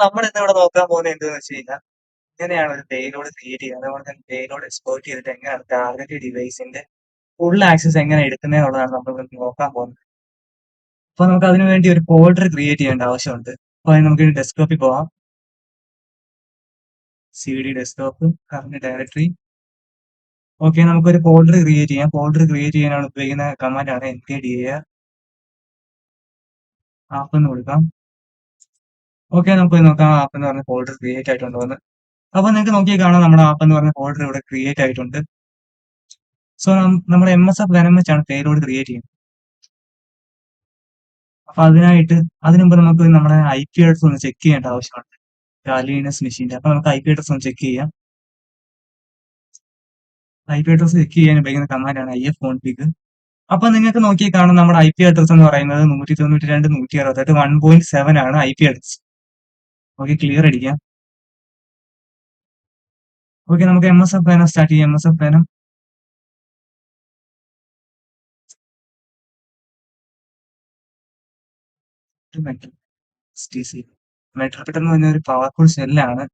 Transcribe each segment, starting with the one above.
നമ്മൾ ഇന്ന് ഇവിടെ നോക്കാൻ പോകുന്നത് എന്തെന്ന് വെച്ച് കഴിഞ്ഞാൽ എങ്ങനെയാണ് ഒരു പേലോഡ് ക്രിയേറ്റ് ചെയ്യുന്നത്, അതുപോലെ തന്നെ പേലോഡ് എക്സ്പ്ലോയിറ്റ് ചെയ്തിട്ട് എങ്ങനെയാണ് ടാർഗറ്റ് ഡിവൈസിന്റെ ഫുൾ ആക്സസ് എങ്ങനെ എടുക്കുന്നത് എന്നുള്ളതാണ് നമ്മൾ ഇന്ന് നോക്കാൻ പോകുന്നത്. അപ്പൊ നമുക്ക് അതിനു വേണ്ടി ഒരു ഫോൾഡർ ക്രിയേറ്റ് ചെയ്യേണ്ട ആവശ്യമുണ്ട്. അപ്പൊ അതിന് നമുക്ക് ഡെസ്ക്ടോപ്പിൽ പോവാം. C D desktop current directory. Okay, നമുക്കൊരു ഫോൾഡർ ക്രിയേറ്റ് ചെയ്യാം. ഫോൾഡർ ക്രിയേറ്റ് ചെയ്യാനാണ് ഉപയോഗിക്കുന്ന കമാൻഡാണ് mkdir ആപ്പ് എന്ന് കൊടുക്കാം. ഓക്കെ, നമുക്ക് നോക്കാം ആപ്പ് എന്ന് പറഞ്ഞ ഫോൾഡർ ക്രിയേറ്റ് ആയിട്ടുണ്ടോ എന്ന്. അപ്പൊ നിങ്ങൾക്ക് നോക്കിയാൽ കാണാം നമ്മുടെ ആപ്പ് എന്ന് പറഞ്ഞ ഫോൾഡർ ഇവിടെ ക്രിയേറ്റ് ആയിട്ടുണ്ട്. സോ നമ്മൾ MSF വെനം വെച്ചാണ് പേലോഡ് ക്രിയേറ്റ് ചെയ്യുന്നത്. അപ്പൊ അതിനു മുമ്പ് നമുക്ക് നമ്മുടെ IP അഡ്രസ് ഒന്ന് ചെക്ക് ചെയ്യേണ്ട ആവശ്യമുണ്ട്. കാലിനസ് മെഷീന്റെ. അപ്പൊ നമുക്ക് IP അഡ്രസ് ഒന്ന് ചെക്ക് ചെയ്യാം. IP അഡ്രസ് ചെക്ക് ചെയ്യാൻ ഉപയോഗിക്കുന്ന കമാൻഡാണ് ifconfig. അപ്പൊ നിങ്ങൾക്ക് നോക്കിയാൽ കാണാം നമ്മുടെ IP അഡ്രസ് എന്ന് പറയുന്നത് 192.168 1.7 ആണ് IP അഡ്രസ്. ഓക്കെ, ക്ലിയർ അടിക്കാം. ഓക്കെ, നമുക്ക് MSF വെനം സ്റ്റാർട്ട് ചെയ്യാം. MSF വെനം മെട്രോപിറ്റ് എന്ന് പറഞ്ഞ ഒരു പവർഫുൾ ഷെല്ലാണ്.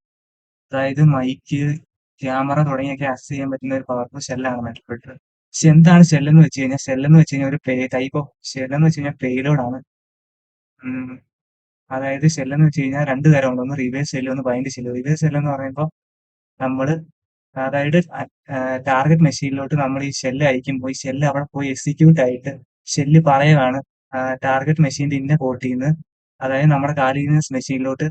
അതായത് മൈക്ക്, ക്യാമറ തുടങ്ങിയൊക്കെ ആക്സസ് ചെയ്യാൻ പറ്റുന്ന ഒരു പവർഫുൾ ഷെല്ലാണ് മെട്രോപിറ്റ്. പക്ഷെ എന്താണ് ഷെല്ലെന്ന് വെച്ച് കഴിഞ്ഞാൽ, ഒരു ടൈപ്പ് ഓഫ് ഷെല്ലെന്ന് വെച്ച് കഴിഞ്ഞാൽ പേലോഡാണ്. അതായത് ഷെല്ലെന്ന് വെച്ച് കഴിഞ്ഞാൽ രണ്ട് തരമുണ്ട്. ഒന്ന് റിവേഴ്സ് ഷെല്ല്, ഒന്ന് ബൈൻഡ് ഷെല്ല്. റിവേഴ്സ് ഷെല്ല് എന്ന് പറയുമ്പോൾ നമ്മൾ അതായത് ടാർഗറ്റ് മെഷീനിലോട്ട് നമ്മൾ ഈ ഷെല്ല് അയക്കുമ്പോൾ ഈ ഷെല്ല് അവിടെ പോയി എക്സിക്യൂട്ട് ആയിട്ട് ഷെല്ല് പറയുകയാണ് ടാർഗറ്റ് മെഷീന്റെ ഇന്ന പോർട്ടിൽ നിന്ന്, അതായത് നമ്മുടെ കാലിനസ് മെഷീനിലോട്ട്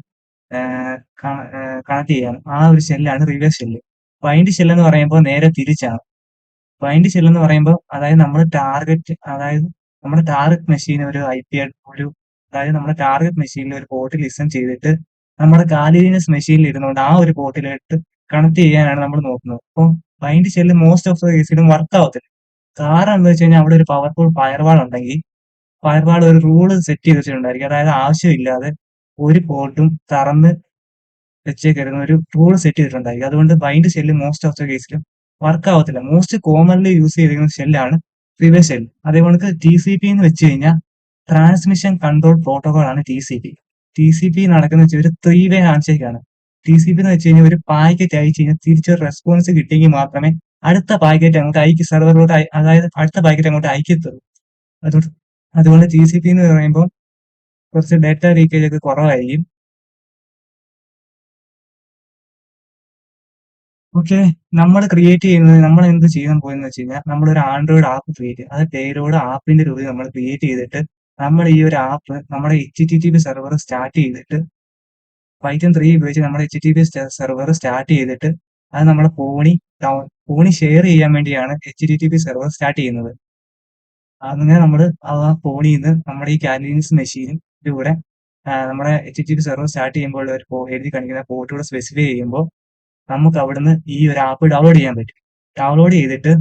കണക്ട് ചെയ്യാൻ. ആ ഒരു ഷെല്ലാണ് റിവേഴ്സ് ഷെല്ല്. ബൈൻഡ് ഷെല്ല് എന്ന് പറയുമ്പോൾ നേരെ തിരിച്ചാണ്. ബൈൻഡ് ഷെല്ല് എന്ന് പറയുമ്പോൾ അതായത് നമ്മുടെ ടാർഗറ്റ് മെഷീൻ ഒരു അതായത് നമ്മുടെ ടാർഗറ്റ് മെഷീനിൽ ഒരു പോർട്ട് ലിസൺ ചെയ്തിട്ട് നമ്മുടെ കാലിനസ് മെഷീനിൽ ഇരുന്നുകൊണ്ട് ആ ഒരു പോർട്ടിലോട്ട് കണക്ട് ചെയ്യാനാണ് നമ്മൾ നോക്കുന്നത്. അപ്പം bind shell most of the കേസിലും വർക്ക് ആവത്തില്ല. കാരണം എന്താ വെച്ച് കഴിഞ്ഞാൽ അവിടെ ഒരു പവർഫുൾ ഫയർവാൾ ഉണ്ടെങ്കിൽ ഫയർവാൾ ഒരു റൂള് സെറ്റ് ചെയ്ത് വെച്ചിട്ടുണ്ടായിരിക്കും. അതായത് ആവശ്യമില്ലാതെ ഒരു പോർട്ടും തുറന്ന് വെച്ചേക്കരുന്ന ഒരു റൂൾ സെറ്റ് ചെയ്തിട്ടുണ്ടായിരിക്കും. അതുകൊണ്ട് bind shell most of the കേസിലും വർക്ക് ആവത്തില്ല. മോസ്റ്റ് കോമൺലി യൂസ് ചെയ്തിരിക്കുന്ന ഷെല്ലാണ് റിവേഴ്സ് ഷെല്ല്. അതേപോലെ TCP എന്ന് വെച്ച് കഴിഞ്ഞാൽ ട്രാൻസ്മിഷൻ കൺട്രോൾ പ്രോട്ടോകോൾ ആണ് TCP. TCP നടക്കുന്ന വെച്ചാൽ ഒരു 3-way ഹാൻഡ്ഷേക്ക് ആണ്. TCP എന്ന് വെച്ച് കഴിഞ്ഞാൽ ഒരു പാക്കറ്റ് അയച്ചു കഴിഞ്ഞാൽ തിരിച്ചൊരു റെസ്പോൺസ് കിട്ടിയെങ്കിൽ മാത്രമേ അടുത്ത പാക്കറ്റ് അങ്ങോട്ട് സെർവറിലോട്ട്, അതായത് അടുത്ത പാക്കറ്റ് അങ്ങോട്ട് അയക്കത്തുള്ളൂ. അതുകൊണ്ട് TCP എന്ന് പറയുമ്പോൾ കുറച്ച് ഡേറ്റ ലീക്കേജ് ഒക്കെ കുറവായിരിക്കും. ഓക്കെ, നമ്മൾ എന്ത് ചെയ്യാൻ പോയെന്ന് വെച്ച് കഴിഞ്ഞാൽ നമ്മളൊരു ആൻഡ്രോയിഡ് ആപ്പ് ക്രിയേറ്റ് ചെയ്യും. അത് പേരോട് ആപ്പിന്റെ രൂപത്തിൽ നമ്മൾ ക്രിയേറ്റ് ചെയ്തിട്ട് നമ്മൾ ഈ ഒരു ആപ്പ് നമ്മുടെ HTTP സെർവർ സ്റ്റാർട്ട് ചെയ്തിട്ട് പൈത്തൺ 3 ഉപയോഗിച്ച് നമ്മുടെ HTTP സെർവർ സ്റ്റാർട്ട് ചെയ്തിട്ട് അത് നമ്മുടെ ഫോണി ഷെയർ ചെയ്യാൻ വേണ്ടിയാണ് HTTP സെർവർ സ്റ്റാർട്ട് ചെയ്യുന്നത്. അങ്ങനെ നമ്മൾ ആ ഫോണിൽ നിന്ന് നമ്മുടെ ഈ കാലിനസ് മെഷീനിലൂടെ നമ്മുടെ HTTP സെർവർ സ്റ്റാർട്ട് ചെയ്യുമ്പോൾ എഴുതി കാണിക്കുന്ന പോർട്ടുകൾ സ്പെസിഫൈ ചെയ്യുമ്പോൾ നമുക്ക് അവിടുന്ന് ഈ ഒരു ആപ്പ് ഡൗൺലോഡ് ചെയ്യാൻ പറ്റും. ഡൗൺലോഡ് ചെയ്തിട്ട്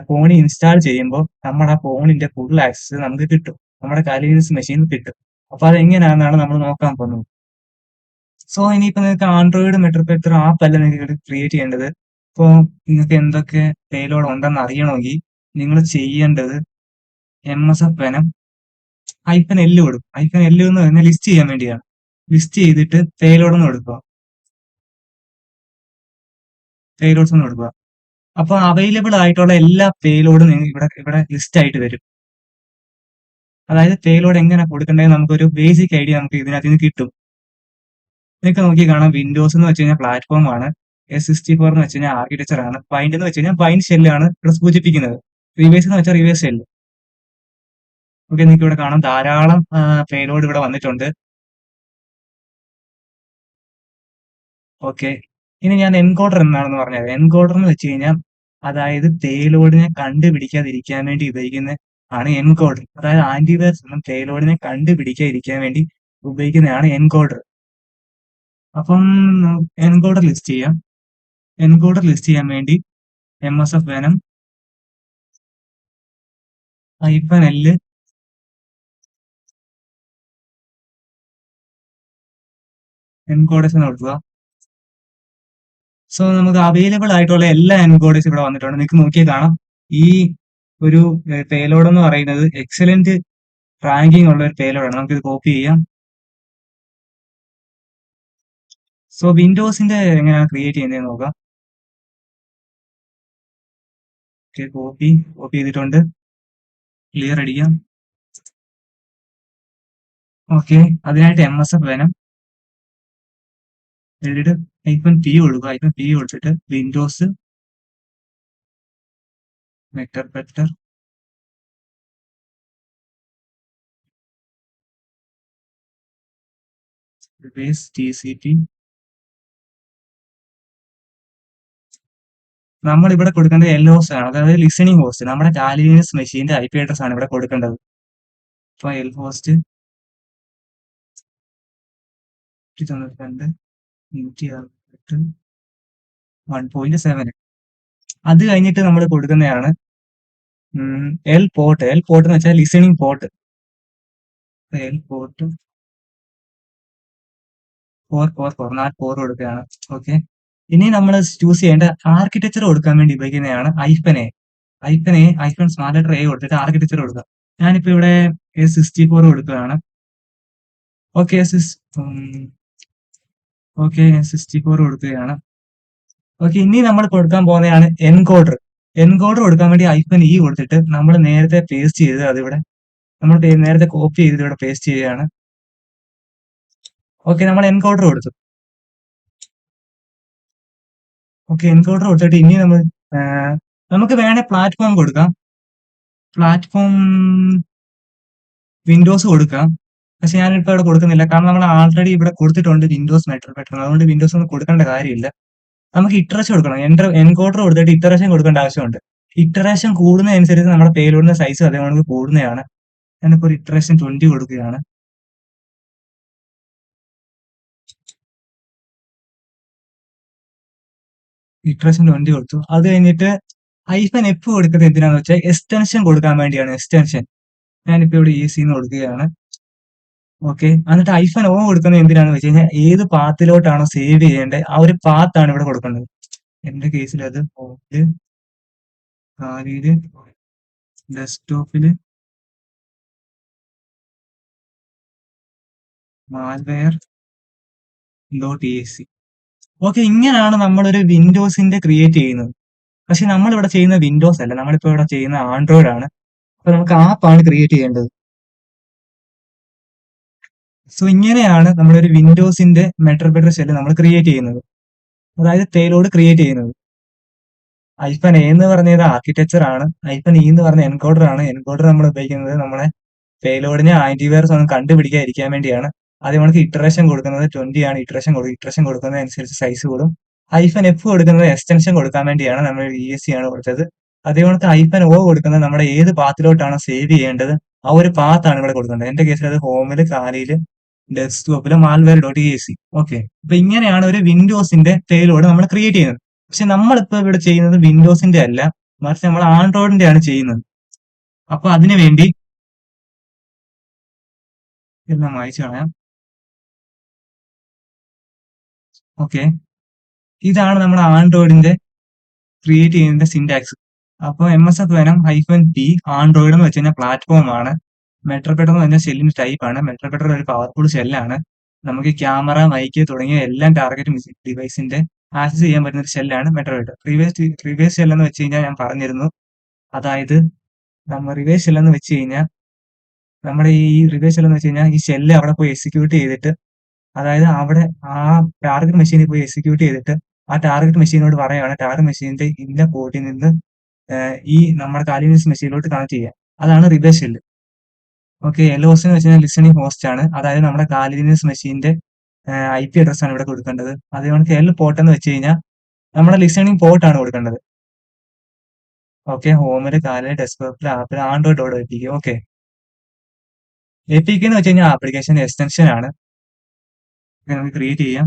ഫോണിൽ ഇൻസ്റ്റാൾ ചെയ്യുമ്പോൾ നമ്മുടെ ആ ഫോണിന്റെ ഫുൾ ആക്സസ് നമുക്ക് കിട്ടും. നമ്മുടെ കാലിനസ് മെഷീൻ കിട്ടും. അപ്പൊ അതെങ്ങനെയാണെന്നാണ് നമ്മൾ നോക്കാൻ പോകുന്നത്. സോ ഇനിയിപ്പോ നിങ്ങൾക്ക് ആൻഡ്രോയിഡ് മെട്രോപിക്ചർ ആപ്പ് അല്ല നിങ്ങൾക്ക് ക്രിയേറ്റ് ചെയ്യേണ്ടത്. ഇപ്പോൾ നിങ്ങൾക്ക് എന്തൊക്കെ പേലോഡ് ഉണ്ടെന്ന് അറിയണമെങ്കിൽ നിങ്ങൾ ചെയ്യേണ്ടത് MSF വെനം -L കൊടുക്കും. -L എന്ന് പറഞ്ഞാൽ ലിസ്റ്റ് ചെയ്യാൻ വേണ്ടിയാണ്. ലിസ്റ്റ് ചെയ്തിട്ട് പേലോഡ് എന്ന് കൊടുക്കുക. പേലോഡ്സ് എന്ന് കൊടുക്കുക. അപ്പൊ അവൈലബിൾ ആയിട്ടുള്ള എല്ലാ പേലോഡും ഇവിടെ ലിസ്റ്റ് ആയിട്ട് വരും. അതായത് പേലോഡ് എങ്ങനെ കൊടുക്കേണ്ടത് നമുക്കൊരു ബേസിക് ഐഡിയ നമുക്ക് ഇതിനകത്ത് നിന്ന് കിട്ടും. നിങ്ങൾക്ക് നോക്കി കാണാം. വിൻഡോസ് എന്ന് വെച്ച് കഴിഞ്ഞാൽ പ്ലാറ്റ്ഫോം ആണ്. S64 എന്ന് വെച്ച് കഴിഞ്ഞാൽ ആർക്കിടെക്ചർ ആണ്. ബൈൻഡ് എന്ന് വെച്ച് കഴിഞ്ഞാൽ ബൈൻഡ് ഷെല്ലാണ് ഇവിടെ സൂചിപ്പിക്കുന്നത്. റിവേഴ്സ് എന്ന് വെച്ചാൽ റിവേഴ്സ് ഷെല്ല്. ഓക്കെ, നിങ്ങൾക്ക് ഇവിടെ കാണാം ധാരാളം പേലോഡ് ഇവിടെ വന്നിട്ടുണ്ട്. ഓക്കെ, ഇനി ഞാൻ എൻകോഡർ എന്താണെന്ന് പറഞ്ഞത്. എൻകോഡർ എന്ന് വെച്ച് കഴിഞ്ഞാൽ അതായത് പേലോഡിനെ കണ്ടുപിടിക്കാതിരിക്കാൻ വേണ്ടി ഉപയോഗിക്കുന്ന ആണ് എൻകോഡർ. അതായത് ആന്റിവൈറസ് ഒന്നും പേലോഡിനെ കണ്ടുപിടിക്കാതിരിക്കാൻ വേണ്ടി ഉപയോഗിക്കുന്നതാണ് എൻകോഡർ. അപ്പം എൻകോഡർ ലിസ്റ്റ് ചെയ്യാം. എൻകോഡർ ലിസ്റ്റ് ചെയ്യാൻ വേണ്ടി MSF വെനം -L എൻകോഡേഴ്സ് എന്ന് കൊടുക്കുക. സോ നമുക്ക് അവൈലബിൾ ആയിട്ടുള്ള എല്ലാ എൻകോഡേഴ്സും ഇവിടെ വന്നിട്ടുണ്ട്. നിങ്ങൾക്ക് നോക്കിയാൽ കാണാം. ഈ ഒരു പേലോഡ് എന്ന് പറയുന്നത് എക്സലന്റ് റാങ്കിങ് ഉള്ള ഒരു പേലോഡാണ്. നമുക്കിത് കോപ്പി ചെയ്യാം. സോ വിൻഡോസിന്റെ എങ്ങനെയാണ് ക്രിയേറ്റ് ചെയ്യുന്നത് നോക്കാം. കോപ്പി കോപ്പി ചെയ്തിട്ടുണ്ട്. ക്ലിയർ അടിക്കാം. ഓക്കെ, അതിനായിട്ട് MSF വേണം. എഴുതിയിട്ട് -P കൊടുക്കുക. -P കൊടുത്തിട്ട് വിൻഡോസ് മെറ്റർപെറ്റർ TCP. നമ്മൾ ഇവിടെ കൊടുക്കേണ്ടത് LHOST ആണ്, അതായത് ലിസണിങ് ഹോസ്റ്റ്. നമ്മുടെ കാലിനസ് മെഷീന്റെ IP അഡ്രസ് ആണ് ഇവിടെ കൊടുക്കേണ്ടത്. അപ്പൊ LHOST 192.1.7. അത് കഴിഞ്ഞിട്ട് നമ്മൾ കൊടുക്കുന്നതാണ് L പോർട്ട് എന്ന് വെച്ചാൽ ലിസണിങ് പോർട്ട്. L പോർട്ട് 444 കൊടുക്കുകയാണ്. ഓക്കെ, ഇനി നമ്മൾ ചൂസ് ചെയ്യേണ്ട ആർക്കിടെക്ചർ കൊടുക്കാൻ വേണ്ടി ഉപയോഗിക്കുന്നതാണ് സ്മാർട്ട് ലെറ്റർ A കൊടുത്തിട്ട് ആർക്കിടെക്ചർ കൊടുക്കുക. ഞാനിപ്പോ ഇവിടെ A64 കൊടുക്കുകയാണ്. ഓക്കെ, A64 കൊടുക്കുകയാണ്. ഓക്കെ, ഇനി നമ്മൾ കൊടുക്കാൻ പോകുന്നതാണ് എൻകോഡർ. കൊടുക്കാൻ വേണ്ടി -E കൊടുത്തിട്ട് നമ്മൾ നേരത്തെ പേസ്റ്റ് ചെയ്ത് അതിവിടെ നമ്മൾ നേരത്തെ കോപ്പി ചെയ്ത് ഇവിടെ പേസ്റ്റ് ചെയ്യുകയാണ്. ഓക്കെ, നമ്മൾ എൻകോഡർ കൊടുത്തു. ഓക്കെ, എൻകോഡർ കൊടുത്തിട്ട് ഇനി നമുക്ക് വേണേ പ്ലാറ്റ്ഫോം കൊടുക്കാം. പ്ലാറ്റ്ഫോം വിൻഡോസ് കൊടുക്കാം. പക്ഷെ ഞാനിപ്പോ ഇവിടെ കൊടുക്കുന്നില്ല, കാരണം നമ്മൾ ആൾറെഡി ഇവിടെ കൊടുത്തിട്ടുണ്ട് വിൻഡോസ് മെറ്റർപെറ്റർ. അതുകൊണ്ട് വിൻഡോസ് ഒന്നും കൊടുക്കേണ്ട കാര്യമില്ല. നമുക്ക് ഇറ്ററേഷൻ കൊടുക്കണം. എൻകോഡർ കൊടുത്തിട്ട് ഇറ്ററേഷൻ കൊടുക്കേണ്ട ആവശ്യമുണ്ട്. ഇറ്ററേഷൻ കൂടുന്നതനുസരിച്ച് നമ്മുടെ പേലോഡിന്റെ സൈസ് അതേപോലെ കൂടുന്നതാണ്. ഞാനിപ്പോ ഒരു ഇറ്ററേഷൻ 20 കൊടുക്കുകയാണ്. ഇറ്ററേഷൻ 20 കൊടുത്തു. അത് കഴിഞ്ഞിട്ട് -F കൊടുക്കുന്നത് എന്തിനാന്ന് വെച്ചാൽ എക്സ്റ്റൻഷൻ കൊടുക്കാൻ വേണ്ടിയാണ്. എക്സ്റ്റൻഷൻ ഞാനിപ്പോ ഇവിടെ EC എന്ന് കൊടുക്കുകയാണ്. ഓക്കെ, എന്നിട്ട് -O കൊടുക്കുന്നത് എന്തിനാന്ന് വെച്ച് കഴിഞ്ഞാൽ ഏത് പാത്തിലോട്ടാണോ സേവ് ചെയ്യേണ്ടത് ആ ഒരു പാത്താണ് ഇവിടെ കൊടുക്കേണ്ടത്. എന്റെ കേസിൽ അത് ഡെസ്ക്ടോപ്പില് malware.exe. ഓക്കെ, ഇങ്ങനെയാണ് നമ്മളൊരു വിൻഡോസിന്റെ ക്രിയേറ്റ് ചെയ്യുന്നത്. പക്ഷെ നമ്മൾ ഇവിടെ ചെയ്യുന്ന വിൻഡോസ് അല്ല, നമ്മളിപ്പോ ഇവിടെ ചെയ്യുന്ന ആൻഡ്രോയിഡ് ആണ്. അപ്പൊ നമുക്ക് ആപ്പാണ് ക്രിയേറ്റ് ചെയ്യേണ്ടത്. സോ ഇങ്ങനെയാണ് നമ്മളൊരു വിൻഡോസിന്റെ മെറ്റർപെറ്റർ ഷെല്ല് നമ്മൾ ക്രിയേറ്റ് ചെയ്യുന്നത്, അതായത് പേലോഡ് ക്രിയേറ്റ് ചെയ്യുന്നത്. -A എന്ന് പറഞ്ഞത് ആർക്കിടെക്ചർ ആണ്. -E എന്ന് പറഞ്ഞ എൻകോഡർ ആണ്. എൻകോഡർ നമ്മൾ ഉപയോഗിക്കുന്നത് നമ്മളെ പേലോഡിനെ ആന്റിവൈറസ് ഒന്നും കണ്ടുപിടിക്കാതിരിക്കാൻ വേണ്ടിയാണ്. അതേ കണക്ക് ഇറ്ററേഷൻ കൊടുക്കുന്നത് 20 ആണ്. ഇറ്ററേഷൻ കൊടുക്കുന്നതനുസരിച്ച് സൈസ് കൂടും. -F കൊടുക്കുന്നത് എക്സ്റ്റൻഷൻ കൊടുക്കാൻ വേണ്ടിയാണ്. നമ്മൾ ESC ആണ് കൊടുത്തത്. അതേ കണക്ക് -O കൊടുക്കുന്നത് നമ്മുടെ ഏത് പാത്തിലോട്ടാണ് സേവ് ചെയ്യേണ്ടത് ആ ഒരു പാത്താണ് ഇവിടെ കൊടുക്കേണ്ടത്. എന്റെ കേസിൽ അത് ഹോമില്, കാലിയില്, ഡെസ്ക്ടോപ്പില് malware.exe. ഓക്കെ, അപ്പൊ ഇങ്ങനെയാണ് ഒരു വിൻഡോസിന്റെ പേലോഡ് നമ്മൾ ക്രിയേറ്റ് ചെയ്യുന്നത്. പക്ഷെ നമ്മളിപ്പോ ഇവിടെ ചെയ്യുന്നത് വിൻഡോസിന്റെ അല്ല, മറിച്ച് നമ്മൾ ആൻഡ്രോയിഡിന്റെ ആണ് ചെയ്യുന്നത്. അപ്പൊ അതിനു വേണ്ടി എല്ലാം വായിച്ചു കളയാം. ഓക്കെ, ഇതാണ് നമ്മുടെ ആൻഡ്രോയിഡിന്റെ ക്രിയേറ്റ് ചെയ്യുന്ന സിന്റാക്സ്. അപ്പോൾ MSF വേണം -P. ആൻഡ്രോയിഡ് എന്ന് വെച്ച് കഴിഞ്ഞാൽ പ്ലാറ്റ്ഫോം ആണ്. മെറ്റർപെറ്റർ എന്ന് പറഞ്ഞാൽ ഷെല്ലിന്റെ ടൈപ്പ് ആണ്. മെറ്റർപെറ്റർ ഒരു പവർഫുൾ ഷെല്ലാണ്. നമുക്ക് ക്യാമറ, മൈക്ക് തുടങ്ങിയ എല്ലാം ടാർഗറ്റ് ഡിവൈസിന്റെ ആക്സസ് ചെയ്യാൻ പറ്റുന്ന ഒരു ഷെല്ലാണ് മെറ്റർപെറ്റർ. റിവേഴ്സ് ഷെൽ എന്ന് വെച്ച് കഴിഞ്ഞാൽ ഞാൻ പറഞ്ഞിരുന്നു. അതായത് നമ്മൾ റിവേഴ്സ് ഷെൽ എന്ന് വെച്ച് കഴിഞ്ഞാൽ നമ്മുടെ ഈ റിവേഴ്സ് ഷെൽ എന്ന് വെച്ച് കഴിഞ്ഞാൽ ഈ ഷെല്ല് അവിടെ പോയി എക്സിക്യൂട്ട് ചെയ്തിട്ട്, അതായത് അവിടെ ആ ടാർഗറ്റ് മെഷീനിൽ പോയി എക്സിക്യൂട്ട് ചെയ്തിട്ട് ആ ടാർഗറ്റ് മെഷീനോട് പറയുകയാണ് ടാർഗറ്റ് മെഷീനിന്റെ ഇന്ന പോർട്ടിൽ നിന്ന് ഈ നമ്മുടെ കാലിനസ് മെഷീനിലോട്ട് കണക്ട് ചെയ്യാം. അതാണ് റിവേഴ്സ് ഷെല്ല്. ഓക്കെ, LHOST എന്ന് വെച്ച് കഴിഞ്ഞാൽ ലിസണിങ് ഹോസ്റ്റ് ആണ്. അതായത് നമ്മുടെ കാലിനസ് മെഷീന്റെ IP അഡ്രസ് ആണ് ഇവിടെ കൊടുക്കേണ്ടത്. അതേപോലെ L പോർട്ട് എന്ന് വെച്ച് കഴിഞ്ഞാൽ നമ്മുടെ ലിസണിങ് പോർട്ട് ആണ് കൊടുക്കേണ്ടത്. ഓക്കെ, ഹോമില്, കാലില്, ഡെസ്ക്ടോപ്പില്, ആപ്പിൽ, ആൻഡ്രോയിഡ് APK. ഓക്കെ, APK എന്ന് വെച്ച് കഴിഞ്ഞാൽ ആപ്ലിക്കേഷൻ എക്സ്റ്റൻഷൻ ആണ്. നമുക്ക് ക്രിയേറ്റ് ചെയ്യാം.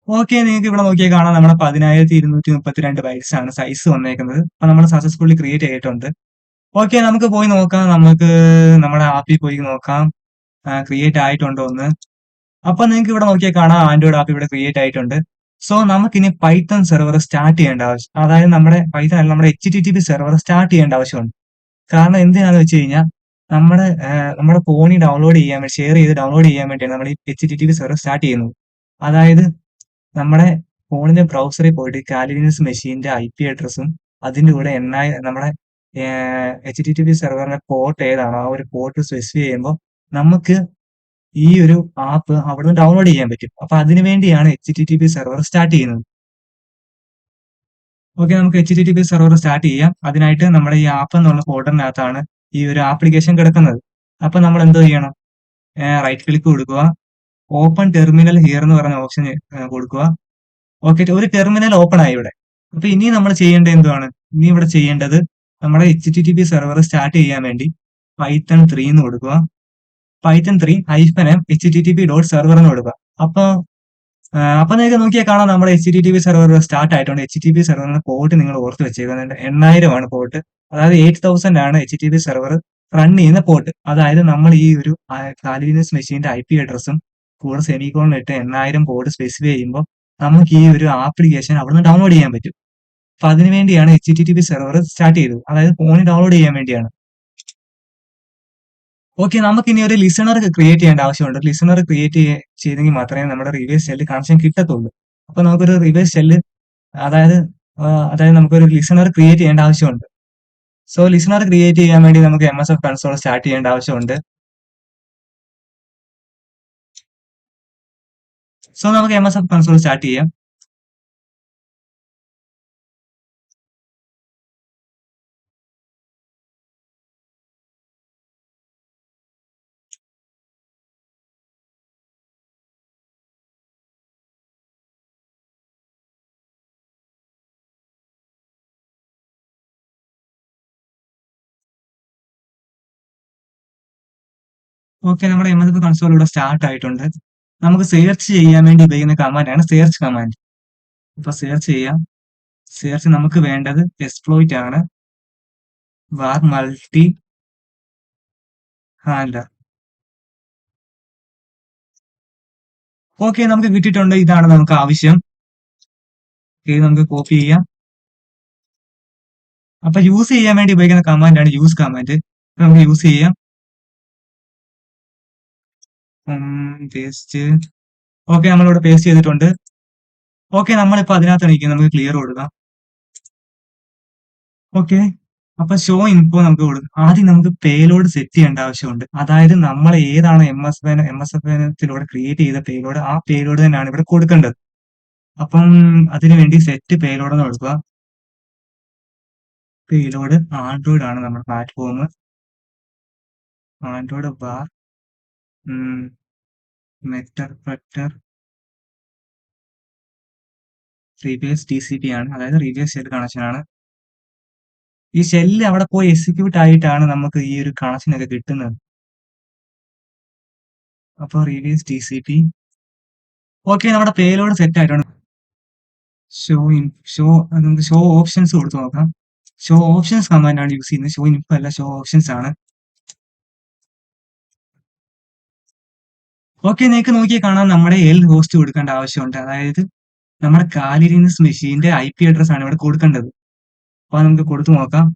ഓക്കെ, നിങ്ങൾക്ക് ഇവിടെ നോക്കിയാൽ കാണാം നമ്മുടെ 10,232 ബൈറ്റ്സ് ആണ് സൈസ് വന്നേക്കുന്നത്. അപ്പൊ നമ്മൾ സക്സസ്ഫുള്ളി ക്രിയേറ്റ് ചെയ്തിട്ടുണ്ട്. ഓക്കെ, നമുക്ക് പോയി നോക്കാം. നമുക്ക് നമ്മുടെ ആപ്പിൽ പോയി നോക്കാം ക്രിയേറ്റ് ആയിട്ടുണ്ടോ എന്ന്. അപ്പൊ നിങ്ങൾക്ക് ഇവിടെ നോക്കിയാൽ കാണാം ആൻഡ്രോയിഡ് ആപ്പ് ഇവിടെ ക്രിയേറ്റ് ആയിട്ടുണ്ട്. സോ നമുക്കിനി പൈത്തൺ സെർവർ സ്റ്റാർട്ട് ചെയ്യേണ്ട ആവശ്യം, അതായത് നമ്മുടെ പൈത്തൺ അല്ല, നമ്മുടെ HTTP സെർവർ സ്റ്റാർട്ട് ചെയ്യേണ്ട ആവശ്യമുണ്ട്. കാരണം എന്തിനാന്ന് വെച്ച് കഴിഞ്ഞാൽ നമ്മുടെ ഫോണിൽ ഡൗൺലോഡ് ചെയ്യാൻ വേണ്ടി ഷെയർ ചെയ്ത് ഡൗൺലോഡ് ചെയ്യാൻ വേണ്ടിയാണ് നമ്മൾ ഈ HTTP സെർവർ സ്റ്റാർട്ട് ചെയ്യുന്നത്. അതായത് നമ്മുടെ ഫോണിന്റെ ബ്രൗസറിൽ പോയിട്ട് കാലിനസ് മെഷീന്റെ IP അഡ്രസ്സും അതിന്റെ കൂടെ നമ്മുടെ HTTP സെർവറിന്റെ പോർട്ട് ഏതാണോ ആ ഒരു പോർട്ട് സ്പെസിഫൈ ചെയ്യുമ്പോൾ നമുക്ക് ഈ ഒരു ആപ്പ് അവിടുന്ന് ഡൗൺലോഡ് ചെയ്യാൻ പറ്റും. അപ്പൊ അതിനു വേണ്ടിയാണ് HTTP സെർവർ സ്റ്റാർട്ട് ചെയ്യുന്നത്. ഓക്കെ, നമുക്ക് HTTP സെർവർ സ്റ്റാർട്ട് ചെയ്യാം. അതിനായിട്ട് നമ്മുടെ ഈ ആപ്പ് എന്നുള്ള ഫോൾഡറിനകത്താണ് ഈ ഒരു ആപ്ലിക്കേഷൻ കിടക്കുന്നത്. അപ്പൊ നമ്മൾ എന്ത് ചെയ്യണം? റൈറ്റ് ക്ലിക്ക് കൊടുക്കുക, ഓപ്പൺ ടെർമിനൽ ഹിയർ എന്ന് പറഞ്ഞ ഓപ്ഷൻ കൊടുക്കുക. ഓക്കെ, ഒരു ടെർമിനൽ ഓപ്പൺ ആയി ഇവിടെ. അപ്പൊ ഇനി നമ്മൾ ചെയ്യേണ്ടത് എന്താണ്? ഇനി ഇവിടെ ചെയ്യേണ്ടത് നമ്മുടെ HTTP സെർവർ സ്റ്റാർട്ട് ചെയ്യാൻ വേണ്ടി പൈത്തൺ 3 എന്ന് കൊടുക്കുക. പൈത്തൺ 3 -HTTP.server എന്ന് കൊടുക്കുക. അപ്പൊ നിങ്ങൾക്ക് നോക്കിയാൽ കാണാം നമ്മുടെ HTTP സെർവർ സ്റ്റാർട്ട് ആയിട്ടുണ്ട്. HTTP സെർവറിന്റെ പോർട്ട് നിങ്ങൾ ഓർത്ത് വെച്ചേക്കുന്നത് 8000 ആണ് പോർട്ട്. അതായത് 8000 ആണ് HTTP സെർവർ റൺ ചെയ്യുന്ന പോർട്ട്. അതായത് നമ്മൾ ഈ ഒരു കാലിനസ് മെഷീന്റെ IP അഡ്രസ്സും കൂടെ സെമിക്കോളൻ ഇട്ട് 8000 പോർട്ട് സ്പെസിഫൈ ചെയ്യുമ്പോൾ നമുക്ക് ഈ ഒരു ആപ്ലിക്കേഷൻ അവിടുന്ന് ഡൗൺലോഡ് ചെയ്യാൻ പറ്റും. അപ്പൊ അതിനു വേണ്ടിയാണ് HTTP സെർവർ സ്റ്റാർട്ട് ചെയ്തത്. അതായത് ഫോണിൽ ഡൗൺലോഡ് ചെയ്യാൻ വേണ്ടിയാണ്. ഓക്കെ, നമുക്ക് ഇനി ഒരു ലിസണർ ക്രിയേറ്റ് ചെയ്യേണ്ട ആവശ്യമുണ്ട്. ലിസണർ ക്രിയേറ്റ് ചെയ്തെങ്കിൽ മാത്രമേ നമ്മുടെ റിവേഴ്സ് ഷെല്ല് കണക്ഷൻ കിട്ടത്തുള്ളൂ. അപ്പൊ നമുക്കൊരു റിവേഴ്സ് ഷെല്ല് അതായത് അതായത് നമുക്കൊരു ലിസണർ ക്രിയേറ്റ് ചെയ്യേണ്ട ആവശ്യമുണ്ട്. സോ ലിസണർ ക്രിയേറ്റ് ചെയ്യാൻ വേണ്ടി നമുക്ക് MSF കൺസോൾ സ്റ്റാർട്ട് ചെയ്യേണ്ട ആവശ്യമുണ്ട്. സോ നമുക്ക് MSF കൺസോൾ സ്റ്റാർട്ട് ചെയ്യാം. ഓക്കെ, നമ്മുടെ MSF കൺസോൾ ഇവിടെ സ്റ്റാർട്ട് ആയിട്ടുണ്ട്. നമുക്ക് സെർച്ച് ചെയ്യാൻ വേണ്ടി ഉപയോഗിക്കുന്ന കമാൻഡാണ് സെർച്ച് കമാൻഡ്. ഇപ്പൊ സെർച്ച് ചെയ്യാം. സെർച്ച് നമുക്ക് വേണ്ടത് എക്സ്പ്ലോയിറ്റ് ആണ്, വാർ മൾട്ടി ഹാൻഡർ. ഓക്കെ, നമുക്ക് കിട്ടിയിട്ടുണ്ട്. ഇതാണ് നമുക്ക് ആവശ്യം. ഇത് നമുക്ക് കോപ്പി ചെയ്യാം. അപ്പൊ യൂസ് ചെയ്യാൻ വേണ്ടി ഉപയോഗിക്കുന്ന കമാൻഡാണ് യൂസ് കമാൻഡ്. നമുക്ക് യൂസ് ചെയ്യാം. പേസ്റ്റ്. ഓക്കെ, നമ്മളിവിടെ പേസ്റ്റ് ചെയ്തിട്ടുണ്ട്. ഓക്കെ, നമ്മളിപ്പോ അതിനകത്ത് നിൽക്കുന്നത് നമുക്ക് ക്ലിയർ കൊടുക്കാം. ഓക്കെ, അപ്പൊ ഷോ ഇൻഫോ നമുക്ക് കൊടുക്കാം. ആദ്യം നമുക്ക് പേലോഡ് സെറ്റ് ചെയ്യേണ്ട ആവശ്യമുണ്ട്. അതായത് നമ്മൾ ഏതാണ് MSF ക്രിയേറ്റ് ചെയ്ത പേലോഡ്, ആ പേലോഡ് തന്നെയാണ് ഇവിടെ കൊടുക്കേണ്ടത്. അപ്പം അതിനുവേണ്ടി സെറ്റ് പേലോഡ് എന്ന് കൊടുക്കുക. പേലോഡ് ആൻഡ്രോയിഡ് ആണ് നമ്മുടെ platform. Android bar meterpreter reverse TCP ആണ്. അതായത് റിവേഴ്സ് ഷെൽ കണക്ഷൻ ആണ്. ഈ ഷെല്ല് അവിടെ പോയി എക്സിക്യൂട്ട് ആയിട്ടാണ് നമുക്ക് ഈ ഒരു കണക്ഷൻ ഒക്കെ കിട്ടുന്നത്. അപ്പൊ റിവേഴ്സ് TCP. ഓക്കെ, നമ്മുടെ പേലോഡ് സെറ്റ് ആയിട്ടുണ്ട്. നമുക്ക് ഷോ ഓപ്ഷൻസ് കൊടുത്തു നോക്കാം. ഷോ ഓപ്ഷൻസ് കമാൻഡ് ആണ് യൂസ് ചെയ്യുന്നത്. ഷോ ഇൻഫോ അല്ല, ഷോ ഓപ്ഷൻസ് ആണ്. ഓക്കെ, നിങ്ങൾക്ക് നോക്കിയാൽ കാണാം നമ്മുടെ ഹോസ്റ്റ് കൊടുക്കേണ്ട ആവശ്യമുണ്ട്. അതായത് നമ്മുടെ കാലിനസ് മെഷീന്റെ IP അഡ്രസ് ആണ് ഇവിടെ കൊടുക്കേണ്ടത്. അപ്പൊ നമുക്ക് കൊടുത്തു നോക്കാം.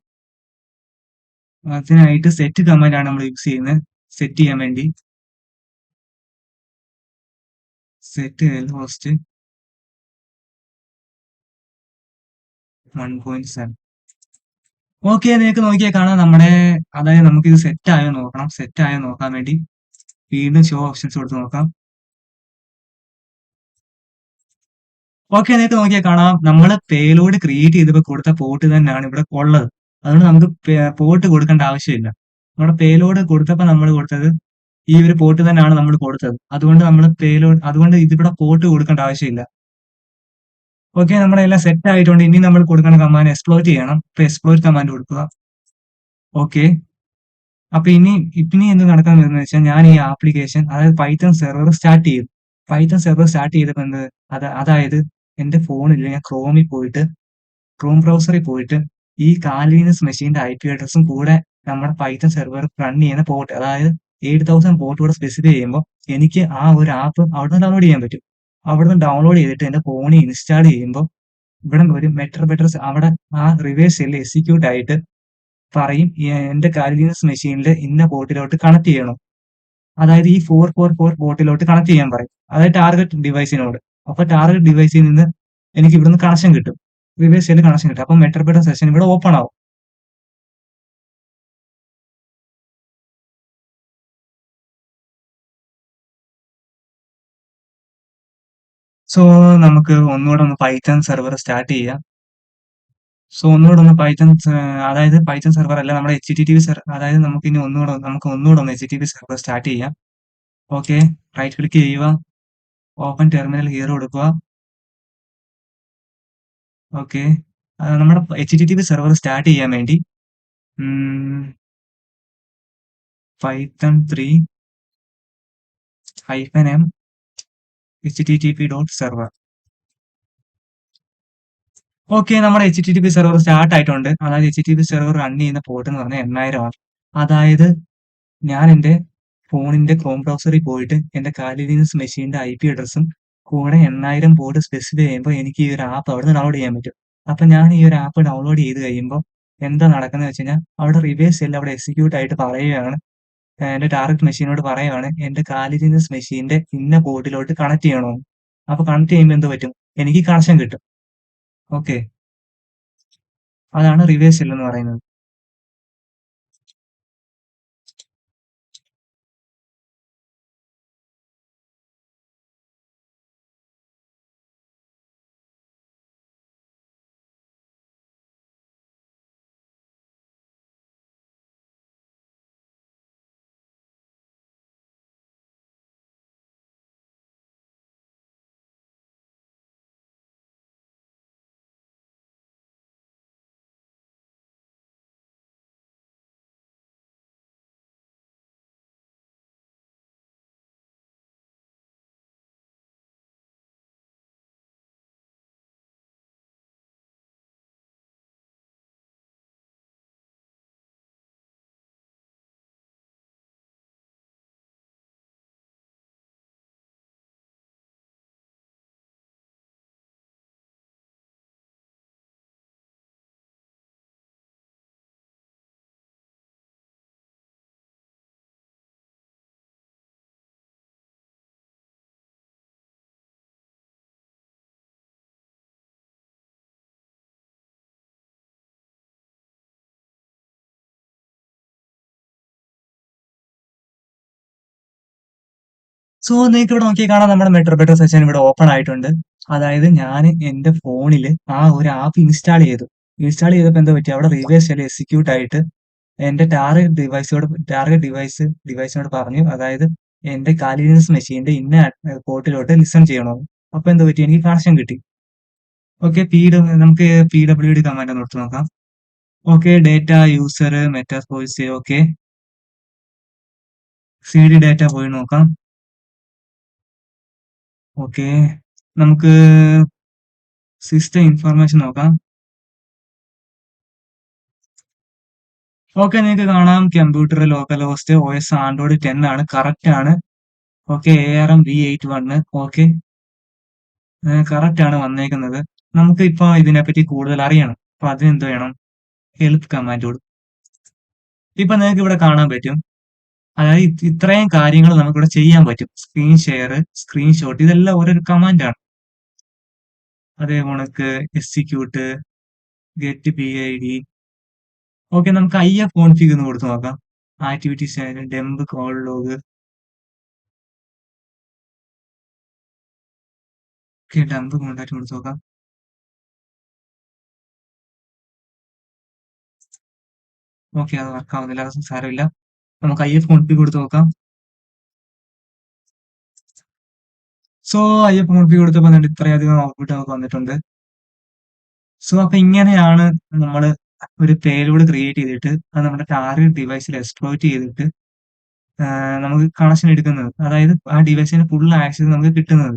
അതിനായിട്ട് സെറ്റ് കമാൻഡ് ആണ് നമ്മൾ യൂസ് ചെയ്യുന്നത്. സെറ്റ് ചെയ്യാൻ വേണ്ടി സെറ്റ് ഹോസ്റ്റ് 1.7. ഓക്കെ, നിങ്ങൾക്ക് നോക്കിയാൽ കാണാം നമ്മുടെ, അതായത് നമുക്ക് ഇത് സെറ്റ് ആയോ നോക്കണം. സെറ്റ് ആയോ നോക്കാൻ വേണ്ടി വീണ്ടും ഷോ ഓപ്ഷൻസ് കൊടുത്ത് നോക്കാം. ഓക്കെ, നിങ്ങൾക്ക് നോക്കിയാൽ കാണാം നമ്മൾ പേലോഡ് ക്രിയേറ്റ് ചെയ്തപ്പോൾ കൊടുത്ത പോർട്ട് തന്നെയാണ് ഇവിടെ ഉള്ളത്. അതുകൊണ്ട് നമുക്ക് പോർട്ട് കൊടുക്കേണ്ട ആവശ്യമില്ല. നമ്മുടെ പേലോഡ് കൊടുത്തപ്പോൾ നമ്മൾ കൊടുത്തത് ഈ ഒരു പോർട്ട് തന്നെയാണ് നമ്മൾ കൊടുത്തത്. അതുകൊണ്ട് ഇതിവിടെ പോർട്ട് കൊടുക്കേണ്ട ആവശ്യമില്ല. ഓക്കെ, നമ്മുടെ എല്ലാം സെറ്റ് ആയിട്ടുണ്ട്. ഇനി നമ്മൾ കൊടുക്കുന്ന കമാൻഡ് എക്സ്പ്ലോയിറ്റ് ചെയ്യണം. ഇപ്പൊ എക്സ്പ്ലോയിറ്റ് കമാൻഡ് കൊടുക്കുക. ഓക്കെ, അപ്പൊ ഇനി എന്ത് നടക്കാൻ വരുന്നത് വെച്ചാൽ ഞാൻ ഈ ആപ്ലിക്കേഷൻ, അതായത് പൈത്തൺ സെർവർ സ്റ്റാർട്ട് ചെയ്തു. പൈത്തൺ സെർവർ സ്റ്റാർട്ട് ചെയ്തപ്പോൾ അതായത് എന്റെ ഫോണിൽ ഞാൻ ക്രോം ബ്രൗസറിൽ പോയിട്ട് ഈ കാലിനസ് മെഷീന്റെ IP അഡ്രസ്സും കൂടെ നമ്മുടെ പൈത്തൺ സെർവർ റൺ ചെയ്യുന്ന പോർട്ട്, അതായത് 8000 പോർട്ട് കൂടെ സ്പെസിഫൈ ചെയ്യുമ്പോൾ എനിക്ക് ആ ഒരു ആപ്പ് അവിടുന്ന് ഡൗൺലോഡ് ചെയ്യാൻ പറ്റും. അവിടുന്ന് ഡൗൺലോഡ് ചെയ്തിട്ട് എന്റെ ഫോണിൽ ഇൻസ്റ്റാൾ ചെയ്യുമ്പോൾ ഇവിടെ ഒരു മെറ്റർപ്രറ്റർ അവിടെ ആ റിവേഴ്സ് ഷെൽ എക്സിക്യൂട്ട് ആയിട്ട് പറയും എന്റെ കാലിനസ് മെഷീനിൽ ഇന്ന പോർട്ടിലോട്ട് കണക്ട് ചെയ്യണം. അതായത് ഈ 444 പോർട്ടിലോട്ട് കണക്ട് ചെയ്യാൻ പറയും. അതായത് ടാർഗറ്റ് ഡിവൈസിനോട്. അപ്പൊ ടാർഗറ്റ് ഡിവൈസിൽ നിന്ന് എനിക്ക് ഇവിടുന്ന് കണക്ഷൻ കിട്ടും. റിവേഴ്സ് ചെയ്ത് കണക്ഷൻ കിട്ടും. അപ്പൊ മെറ്റർപെട്ട സെഷൻ ഇവിടെ ഓപ്പൺ ആവും. സോ നമുക്ക് ഒന്നുകൂടെ ഒന്ന് പൈത്തൺ സെർവർ സ്റ്റാർട്ട് ചെയ്യാം. സോ ഒന്നുകൂടെ ഒന്ന് പൈത്തൺ അതായത് പൈത്തൺ സെർവർ അല്ല നമ്മുടെ HTTP അതായത് നമുക്ക് ഒന്നുകൂടെ ഒന്ന് HTTP സെർവർ സ്റ്റാർട്ട് ചെയ്യാം. ഓക്കെ, റൈറ്റ് ക്ലിക്ക് ചെയ്യുക, ഓപ്പൺ ടെർമിനൽ ഹിയർ കൊടുക്കുക. ഓക്കെ, നമ്മുടെ HTTP സെർവർ സ്റ്റാർട്ട് ചെയ്യാൻ വേണ്ടി പൈത്തൺ 3 -m http.server. ഓക്കെ, നമ്മുടെ HTTP സെർവർ സ്റ്റാർട്ട് ആയിട്ടുണ്ട്. അതായത് HTTP സെർവർ റൺ ചെയ്യുന്ന പോർട്ട് എന്ന് പറഞ്ഞാൽ 8000 ആണ്. അതായത് ഞാൻ എൻ്റെ ഫോണിന്റെ ക്രോം ബ്രൗസറിൽ പോയിട്ട് എൻ്റെ കാലിനസ് മെഷീന്റെ IP അഡ്രസ്സും കൂടെ 8000 പോർട്ട് സ്പെസിഫൈ ചെയ്യുമ്പോൾ എനിക്ക് ഈ ഒരു ആപ്പ് അവിടെ നിന്ന് ഡൗൺലോഡ് ചെയ്യാൻ പറ്റും. അപ്പൊ ഞാൻ ഈ ഒരു ആപ്പ് ഡൗൺലോഡ് ചെയ്ത് കഴിയുമ്പോൾ എന്താ നടക്കുന്നത് വെച്ച് കഴിഞ്ഞാൽ അവിടെ റിവേഴ്സ് സെൽ അവിടെ എക്സിക്യൂട്ട് ആയിട്ട് പറയുകയാണ്, എന്റെ ടാർഗറ്റ് മെഷീനോട് പറയുകയാണ് എന്റെ കാലിനസ് മെഷീന്റെ ഇന്ന പോർട്ടിലോട്ട് കണക്ട് ചെയ്യണമെന്ന്. അപ്പൊ കണക്ട് ചെയ്യുമ്പോൾ എന്ത് പറ്റും, എനിക്ക് കണക്ഷൻ കിട്ടും. ഓക്കെ, അതാണ് റിവേഴ്സ് സെൽ എന്ന് പറയുന്നത്. സോ നിങ്ങൾക്ക് ഇവിടെ നോക്കി കാണാം, നമ്മുടെ മെട്രോപെട്രോ സെഷൻ ഇവിടെ ഓപ്പൺ ആയിട്ടുണ്ട്. അതായത് ഞാൻ എന്റെ ഫോണിൽ ആ ഒരു ആപ്പ് ഇൻസ്റ്റാൾ ചെയ്തു. ഇൻസ്റ്റാൾ ചെയ്തപ്പോൾ എന്താ പറ്റി, അവിടെ റിവേഴ്സ് ഷെൽ എക്സിക്യൂട്ട് ആയിട്ട് എന്റെ ടാർഗറ്റ് ഡിവൈസിനോട് പറഞ്ഞു, അതായത് എന്റെ കാലിനസ് മെഷീന്റെ ഇന്ന പോർട്ടിലോട്ട് ലിസൺ ചെയ്യണമെന്ന്. അപ്പൊ എന്താ പറ്റി, എനിക്ക് കണക്ഷൻ കിട്ടി. ഓക്കെ, നമുക്ക് PWD കമാൻഡ് ഒന്ന് എടുത്ത് നോക്കാം. Okay, data user metasploit. Okay, CD data പോയി നോക്കാം. ഓക്കെ, നമുക്ക് സിസ്റ്റം ഇൻഫർമേഷൻ നോക്കാം. ഓക്കെ, നിങ്ങൾക്ക് കാണാം computer local host OS Android 10 ആണ്, കറക്റ്റ് ആണ്. Okay, ARM V81. Okay, correct ആണ് വന്നേക്കുന്നത്. നമുക്ക് ഇപ്പൊ ഇതിനെപ്പറ്റി കൂടുതൽ അറിയണം. അപ്പൊ അതിനെന്ത് വേണം, ഹെൽപ്പ് കമാൻഡ്. ഇപ്പൊ നിങ്ങൾക്ക് ഇവിടെ കാണാൻ പറ്റും, അതായത് ഇത്രയും കാര്യങ്ങൾ നമുക്കിവിടെ ചെയ്യാൻ പറ്റും. സ്ക്രീൻ ഷെയർ, സ്ക്രീൻഷോട്ട്, ഇതെല്ലാം ഓരോ കമാൻഡാണ്. അതേ കണക്ക് എക്സിക്യൂട്ട്, ഗെറ്റ് PID. ഓക്കെ, നമുക്ക് IF കോൺഫിഗ് എന്ന് കൊടുത്ത് നോക്കാം. Activities, dump, call log. Okay, dump contact കൊടുത്ത് നോക്കാം. ഓക്കെ, അത് വർക്ക് ആവുന്നില്ല, അത് സാരമില്ല. നമുക്ക് IF കോൺഫിഗ് കൊടുത്ത് നോക്കാം. സോ IF കോൺഫിഗ് കൊടുത്തപ്പോൾ ഇത്രയധികം ഔട്ട്പുട്ട് നമുക്ക് വന്നിട്ടുണ്ട്. സോ അപ്പൊ ഇങ്ങനെയാണ് നമ്മൾ ഒരു പേലോഡ് ക്രിയേറ്റ് ചെയ്തിട്ട് അത് നമ്മുടെ ടാർഗറ്റ് ഡിവൈസിൽ എക്സ്പ്ലോയിറ്റ് ചെയ്തിട്ട് നമുക്ക് കണക്ഷൻ എടുക്കുന്നത്. അതായത് ആ ഡിവൈസിന് ഫുൾ ആക്സസ് നമുക്ക് കിട്ടുന്നത്.